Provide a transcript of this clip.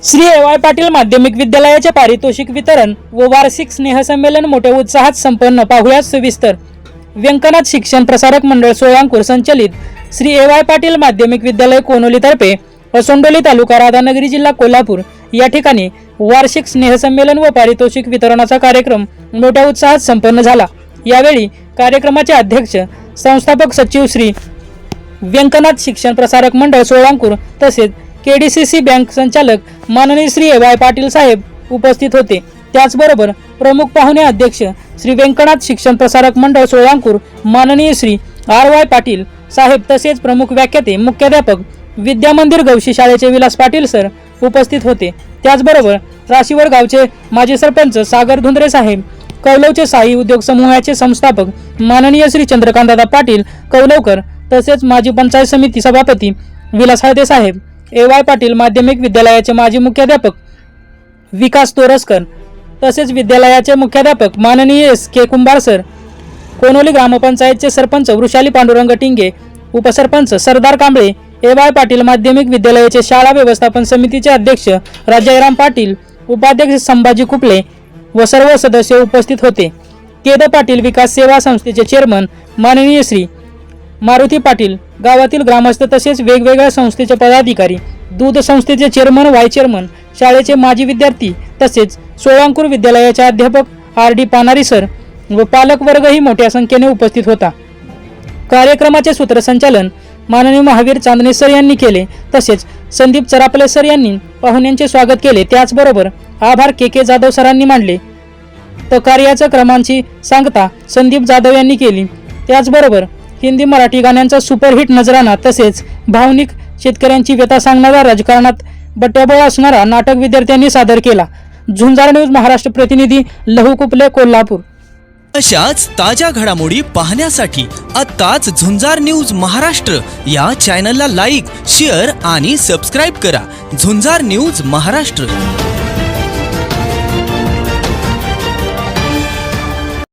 श्री ए.वाय. पाटील माध्यमिक विद्यालयाचे पारितोषिक वितरण व वार्षिक स्नेहसंमेलन मोठ्या उत्साहात संपन्न. पाहुयात सविस्तर. व्यंकनाथ शिक्षण प्रसारक मंडळ सोळांकुर संचलित श्री ए.वाय. पाटील माध्यमिक विद्यालय कोनोलीतर्फे असोंडोली तालुका राधानगरी जिल्हा कोल्हापूर या ठिकाणी वार्षिक स्नेहसंमेलन व पारितोषिक वितरणाचा कार्यक्रम मोठ्या उत्साहात संपन्न झाला. यावेळी कार्यक्रमाचे अध्यक्ष संस्थापक सचिव श्री व्यंकनाथ शिक्षण प्रसारक मंडळ सोळांकुर तसेच केडीसीसी बँक संचालक माननीय श्री ए.वाय. पाटील साहेब उपस्थित होते. त्याचबरोबर प्रमुख पाहुणे अध्यक्ष श्री व्यंकनाथ शिक्षण प्रसारक मंडळ सोळांकुर माननीय श्री आर.वाय. पाटील साहेब तसेच प्रमुख व्याख्याते मुख्याध्यापक विद्यामंदिर गवशी शाळेचे विलास पाटील सर उपस्थित होते. त्याचबरोबर राशीवर गावचे माजी सरपंच सागर धुंद्रे साहेब, कौलवचे साई उद्योग समूहाचे संस्थापक माननीय श्री चंद्रकांतदादा पाटील कौलवकर तसेच माजी पंचायत समिती सभापती विलास हळदे साहेब, ए.वाय. पाटील माध्यमिक विद्यालयाचे माजी मुख्याध्यापक विकास तोरसकर तसेच विद्यालयाचे मुख्याध्यापक माननीय एस.के. कुंभार सर, कोनोली ग्रामपंचायतचे सरपंच वृषाली पांडुरंग टिंगे, उपसरपंच सरदार कांबळे, ए.वाय. पाटील माध्यमिक विद्यालयाचे शाळा व्यवस्थापन समितीचे अध्यक्ष राजाराम पाटील, उपाध्यक्ष संभाजी कुपले व सर्व सदस्य उपस्थित होते. केद पाटील विकास सेवा संस्थेचे चेअरमन माननीय श्री मारुती पाटील, गावातील ग्रामस्थ तसेच वेगवेगळ्या संस्थेचे पदाधिकारी, दूध संस्थेचे चेअरमन, वाय चेअरमन, शाळेचे माजी विद्यार्थी तसेच सोळांकुर विद्यालयाचे अध्यापक आर.डी. पानारी सर व पालक वर्गही मोठ्या संख्येने उपस्थित होता. कार्यक्रमाचे सूत्रसंचालन माननीय महावीर चांदणे सर यांनी केले तसेच संदीप चरापले सर यांनी पाहुण्यांचे स्वागत केले. त्याचबरोबर आभार के जाधव सरांनी मांडले तर कार्याच्या क्रमांची सांगता संदीप जाधव यांनी केली. त्याचबरोबर हिंदी मराठी गाण्यांचा सुपरहिट नजराना तसेच भावनिक शेतकऱ्यांची व्यथा सांगणारा, राजकारणात बट्ट्याबोळ असणारा नाटक विद्यार्थ्यांनी सादर केला. झुंजार न्यूज महाराष्ट्र प्रतिनिधी लहू कुपले, कोल्हापूर. अशाच ताज्या घडामोडी पाहण्यासाठी आत्ताच झुंजार न्यूज महाराष्ट्र या चॅनलला लाईक, शेअर आणि सबस्क्राईब करा. झुंजार न्यूज महाराष्ट्र.